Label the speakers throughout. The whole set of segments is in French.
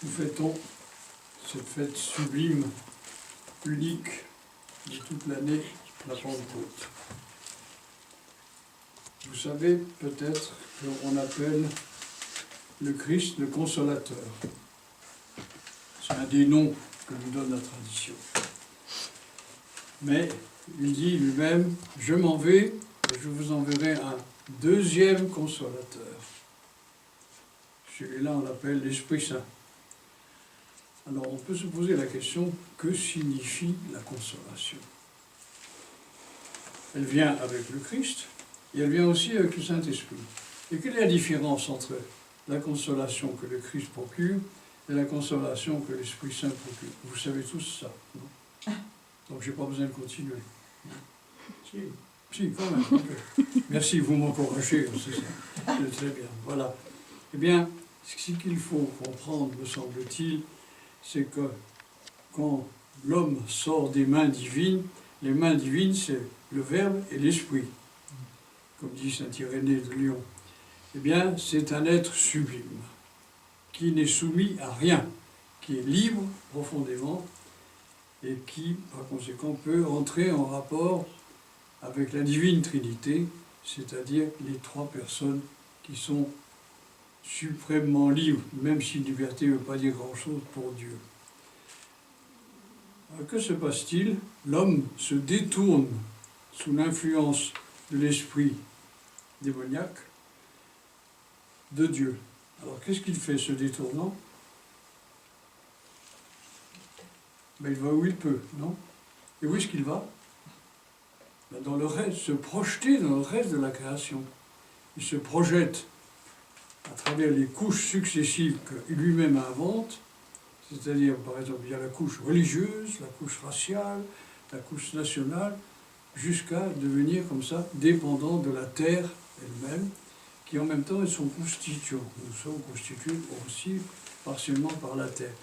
Speaker 1: nous fêtons cette fête sublime, unique de toute l'année, la Pentecôte. Vous savez peut-être qu'on appelle le Christ le Consolateur. C'est un des noms que nous donne la tradition. Mais il dit lui-même, je m'en vais et je vous enverrai un deuxième consolateur. Celui-là, on l'appelle l'Esprit Saint. Alors, on peut se poser la question, que signifie la consolation? Elle vient avec le Christ et elle vient aussi avec le Saint-Esprit. Et quelle est la différence entre la consolation que le Christ procure et la consolation que l'Esprit Saint procure? Vous savez tous ça, non? Donc, je n'ai pas besoin de continuer. Si, quand même. Merci, vous m'encouragez, c'est ça. C'est très bien. Voilà. Eh bien, ce qu'il faut comprendre, me semble-t-il, c'est que quand l'homme sort des mains divines, les mains divines, c'est le Verbe et l'Esprit, comme dit saint Irénée de Lyon. Eh bien, c'est un être sublime, qui n'est soumis à rien, qui est libre profondément, et qui, par conséquent, peut entrer en rapport avec la divine Trinité, c'est-à-dire les trois personnes qui sont suprêmement libres, même si liberté ne veut pas dire grand-chose pour Dieu. Alors, que se passe-t-il? L'homme se détourne sous l'influence de l'esprit démoniaque de Dieu. Alors, qu'est-ce qu'il fait, ce détournant? Ben, il va où il peut, non? Et où est-ce qu'il va? Ben, dans le reste, se projeter dans le reste de la création. Il se projette à travers les couches successives qu'il lui-même invente, c'est-à-dire, par exemple, il y a la couche religieuse, la couche raciale, la couche nationale, jusqu'à devenir comme ça dépendant de la terre elle-même, qui en même temps est son constituant. Nous sommes constitués aussi partiellement par la terre.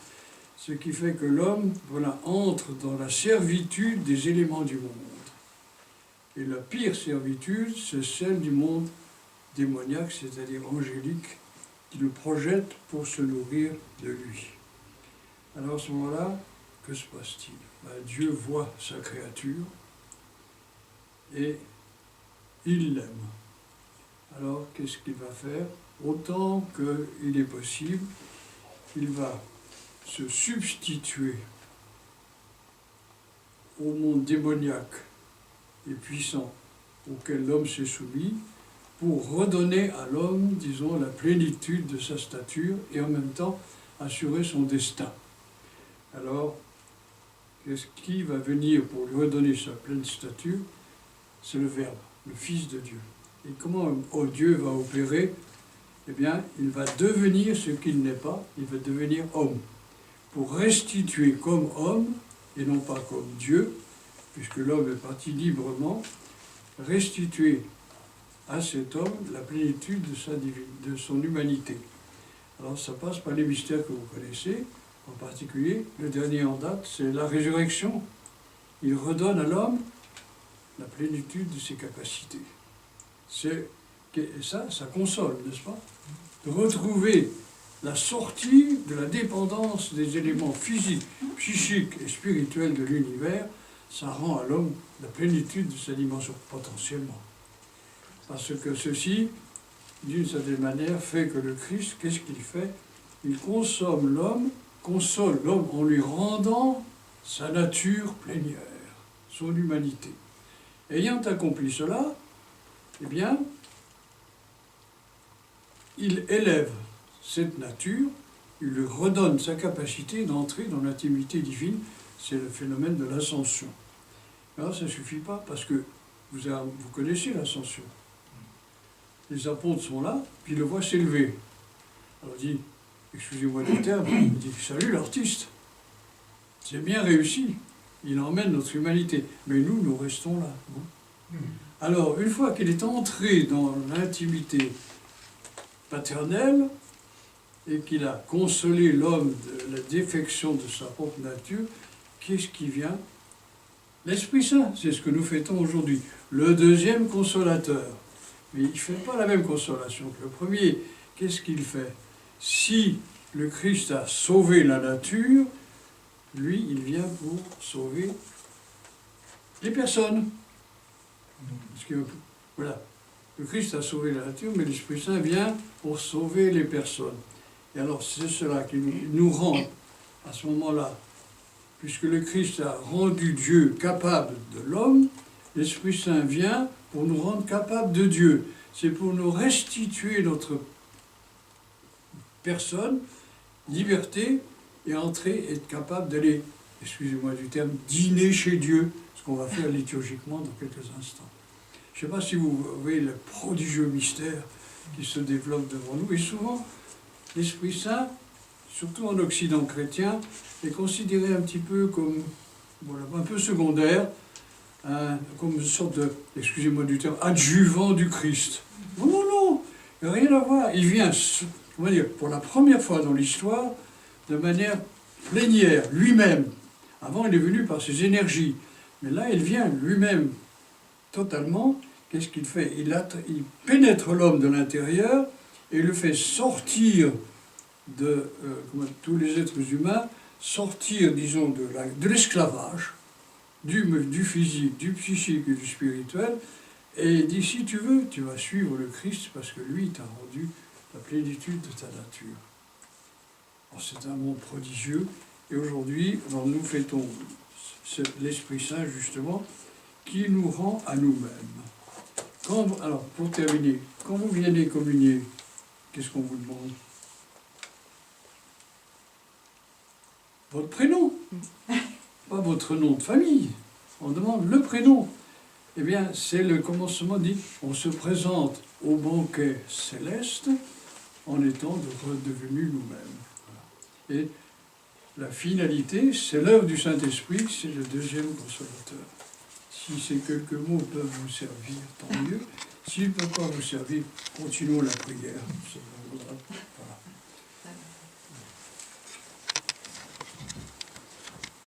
Speaker 1: Ce qui fait que l'homme, voilà, entre dans la servitude des éléments du monde. Et la pire servitude, c'est celle du monde démoniaque, c'est-à-dire angélique, qui le projette pour se nourrir de lui. Alors à ce moment-là, que se passe-t-il? Ben, Dieu voit sa créature et il l'aime. Alors qu'est-ce qu'il va faire? Autant qu'il est possible, il va se substituer au monde démoniaque et puissant auquel l'homme s'est soumis, pour redonner à l'homme, disons, la plénitude de sa stature et en même temps assurer son destin. Alors, qu'est-ce qui va venir pour lui redonner sa pleine stature? C'est le Verbe, le Fils de Dieu. Et comment Dieu va opérer? Eh bien, il va devenir ce qu'il n'est pas, il va devenir homme, pour restituer comme homme, et non pas comme Dieu, puisque l'homme est parti librement, restituer à cet homme la plénitude de son humanité. Alors ça passe par les mystères que vous connaissez, en particulier, le dernier en date, c'est la résurrection. Il redonne à l'homme la plénitude de ses capacités. Et ça console, n'est-ce pas? De retrouver la sortie de la dépendance des éléments physiques, psychiques et spirituels de l'univers, ça rend à l'homme la plénitude de sa dimension, potentiellement. Parce que ceci, d'une certaine manière, fait que le Christ, qu'est-ce qu'il fait? Il console l'homme en lui rendant sa nature plénière, son humanité. Ayant accompli cela, eh bien, il élève cette nature, il lui redonne sa capacité d'entrer dans l'intimité divine, c'est le phénomène de l'ascension. Alors ça ne suffit pas, parce que vous connaissez l'ascension. Les apôtres sont là, puis ils le voient s'élever. Alors il dit, excusez-moi du terme, il dit, salut l'artiste, c'est bien réussi, il emmène notre humanité, mais nous restons là. Alors, une fois qu'il est entré dans l'intimité paternelle, et qu'il a consolé l'homme de la défection de sa propre nature, qu'est-ce qui vient? L'Esprit Saint, c'est ce que nous fêtons aujourd'hui, le deuxième consolateur. Mais il ne fait pas la même consolation que le premier. Qu'est-ce qu'il fait? Si le Christ a sauvé la nature, lui, il vient pour sauver les personnes. Parce que, voilà, le Christ a sauvé la nature, mais l'Esprit Saint vient pour sauver les personnes. Et alors, c'est cela qui nous rend, à ce moment-là, puisque le Christ a rendu Dieu capable de l'homme, l'Esprit Saint vient pour nous rendre capables de Dieu. C'est pour nous restituer notre personne, liberté, et entrer, être capable d'aller, excusez-moi du terme, dîner chez Dieu, ce qu'on va faire liturgiquement dans quelques instants. Je ne sais pas si vous voyez le prodigieux mystère qui se développe devant nous, et souvent, l'Esprit Saint, surtout en Occident chrétien, est considéré un petit peu comme, voilà, un peu secondaire, comme une sorte de, excusez-moi du terme, adjuvant du Christ. Non, non, non, il n'y a rien à voir. Il vient, comment dire, pour la première fois dans l'histoire, de manière plénière, lui-même. Avant, il est venu par ses énergies, mais là, il vient lui-même, totalement. Qu'est-ce qu'il fait? Il pénètre l'homme de l'intérieur et le fait sortir de tous les êtres humains, sortir, disons, de l'esclavage, du physique, du psychique et du spirituel, et il dit, si tu veux, tu vas suivre le Christ, parce que lui, il t'a rendu la plénitude de ta nature. C'est un monde prodigieux, et aujourd'hui, nous fêtons l'Esprit Saint, justement, qui nous rend à nous-mêmes. Alors, pour terminer, quand vous venez communier, qu'est-ce qu'on vous demande? Votre prénom, pas votre nom de famille. On demande le prénom. Eh bien, c'est le commencement dit, on se présente au banquet céleste en étant redevenus nous-mêmes. Voilà. Et la finalité, c'est l'œuvre du Saint-Esprit, c'est le deuxième consolateur. Si ces quelques mots peuvent vous servir, tant mieux. S'ils ne peuvent pas vous servir, continuons la prière.